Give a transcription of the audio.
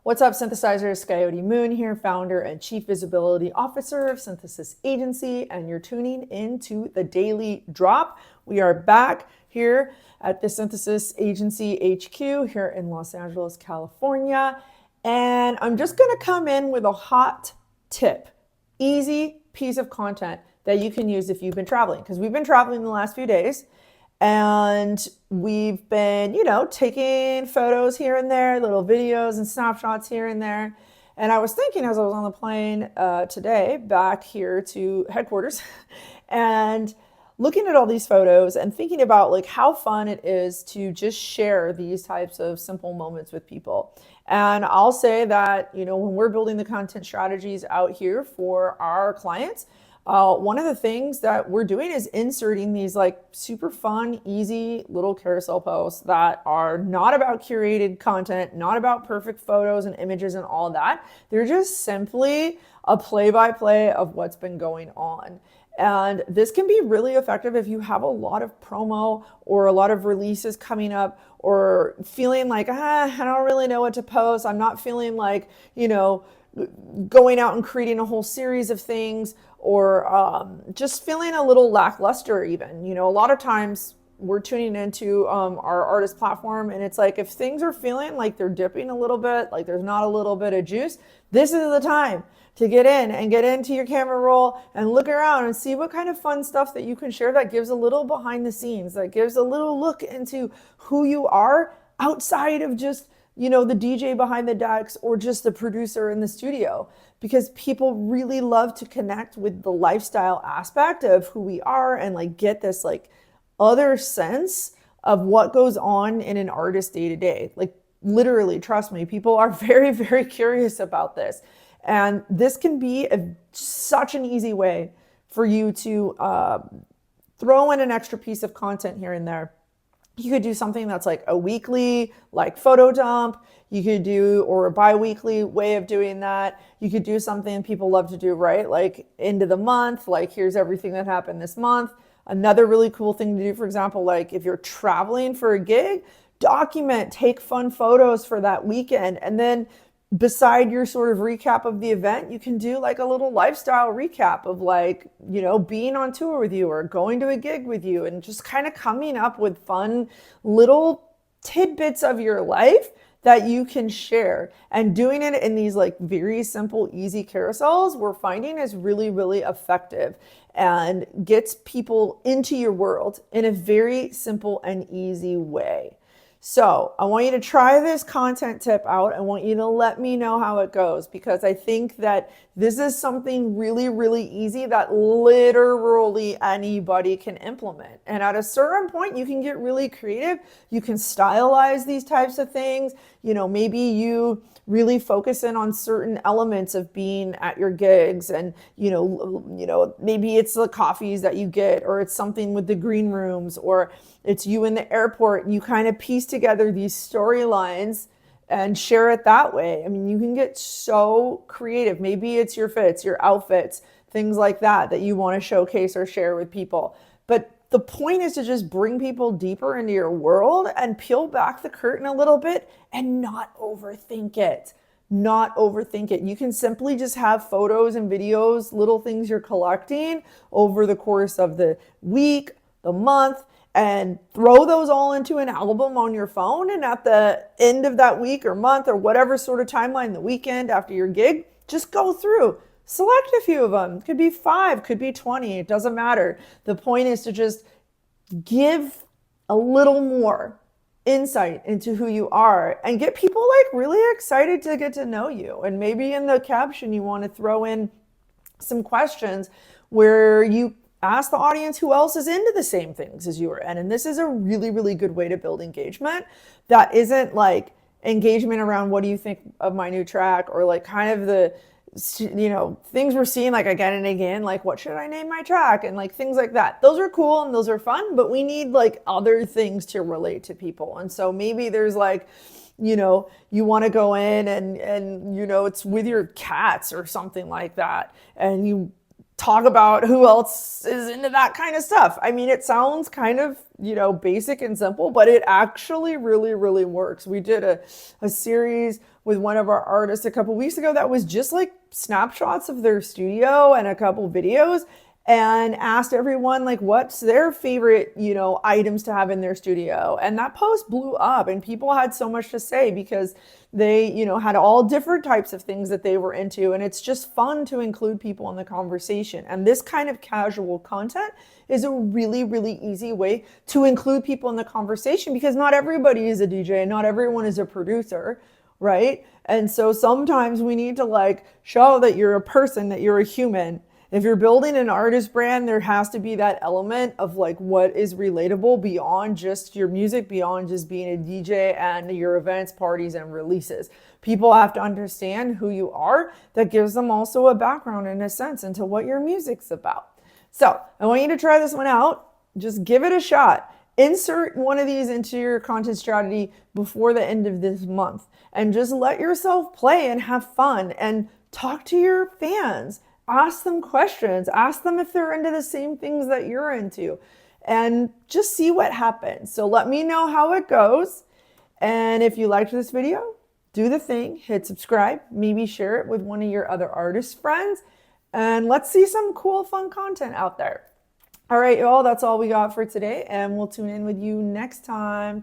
What's up, synthesizers? Coyote Moon here, founder and chief visibility officer of Synthesis Agency, and you're tuning into the Daily Drop. We are back here at the Synthesis Agency HQ here in Los Angeles, California, and I'm just going to come in with a hot tip, easy piece of content that you can use if you've been traveling, because we've been traveling the last few days. And we've been, taking photos here and there, little videos and snapshots here and there. And I was thinking as I was on the plane today back here to headquarters and looking at all these photos and thinking about like how fun it is to just share these types of simple moments with people. And I'll say that, when we're building the content strategies out here for our clients, one of the things that we're doing is inserting these like super fun, easy little carousel posts that are not about curated content, not about perfect photos and images and all that. They're just simply a play-by-play of what's been going on. And this can be really effective if you have a lot of promo or a lot of releases coming up, or feeling like, I don't really know what to post. I'm not feeling like, going out and creating a whole series of things, or just feeling a little lackluster even. A lot of times we're tuning into our artist platform, and it's like if things are feeling like they're dipping a little bit, like there's not a little bit of juice, this is the time to get into your camera roll and look around and see what kind of fun stuff that you can share that gives a little behind the scenes, that gives a little look into who you are outside of just the DJ behind the decks or just the producer in the studio, because people really love to connect with the lifestyle aspect of who we are and like get this like other sense of what goes on in an artist day to day. Like literally, trust me, people are very, very curious about this. And this can be such an easy way for you to throw in an extra piece of content here and there. You could do something that's like a weekly, like photo dump. You could do, or a bi-weekly way of doing that. You could do something people love to do, right? Like end of the month, like here's everything that happened this month. Another really cool thing to do, for example, like if you're traveling for a gig, document, take fun photos for that weekend. And then beside your sort of recap of the event, you can do like a little lifestyle recap of like, being on tour with you or going to a gig with you, and just kind of coming up with fun little tidbits of your life that you can share. And doing it in these like very simple, easy carousels, we're finding is really, really effective and gets people into your world in a very simple and easy way. So I want you to try this content tip out. I want you to let me know how it goes, because I think that this is something really, really easy that literally anybody can implement. And at a certain point, you can get really creative. You can stylize these types of things. Maybe you really focus in on certain elements of being at your gigs, and maybe it's the coffees that you get, or it's something with the green rooms, or it's you in the airport, and you kind of piece together these storylines and share it that way. I mean, you can get so creative. Maybe it's your fits, your outfits, things like that you want to showcase or share with people. But the point is to just bring people deeper into your world and peel back the curtain a little bit and not overthink it. Not overthink it. You can simply just have photos and videos, little things you're collecting over the course of the week, the month, and throw those all into an album on your phone. And at the end of that week or month or whatever sort of timeline, the weekend after your gig, just go through. Select a few of them. Could be 5, could be 20. It doesn't matter. The point is to just give a little more insight into who you are and get people like really excited to get to know you. And maybe in the caption, you want to throw in some questions where you ask the audience who else is into the same things as you are in. And this is a really, really good way to build engagement that isn't like engagement around what do you think of my new track, or like kind of the things we're seeing like again and again, like what should I name my track, and like things like that. Those are cool and those are fun, but we need like other things to relate to people. And so maybe there's like, you want to go in and it's with your cats or something like that, and you talk about who else is into that kind of stuff. I mean, it sounds kind of, basic and simple, but it actually really, really works. We did a series with one of our artists a couple weeks ago that was just like snapshots of their studio and a couple videos, and asked everyone like what's their favorite, items to have in their studio. And that post blew up and people had so much to say because they, had all different types of things that they were into. And it's just fun to include people in the conversation. And this kind of casual content is a really, really easy way to include people in the conversation because not everybody is a DJ and not everyone is a producer, right? And so sometimes we need to like show that you're a person, that you're a human. If you're building an artist brand, there has to be that element of like what is relatable beyond just your music, beyond just being a DJ and your events, parties, and releases. People have to understand who you are. That gives them also a background in a sense into what your music's about. So I want you to try this one out. Just give it a shot. Insert one of these into your content strategy before the end of this month and just let yourself play and have fun and talk to your fans. Ask them questions. Ask them if they're into the same things that you're into and just see what happens. So let me know how it goes. And if you liked this video, do the thing, hit subscribe, maybe share it with one of your other artist friends, and let's see some cool, fun content out there. All right, y'all, that's all we got for today, and we'll tune in with you next time.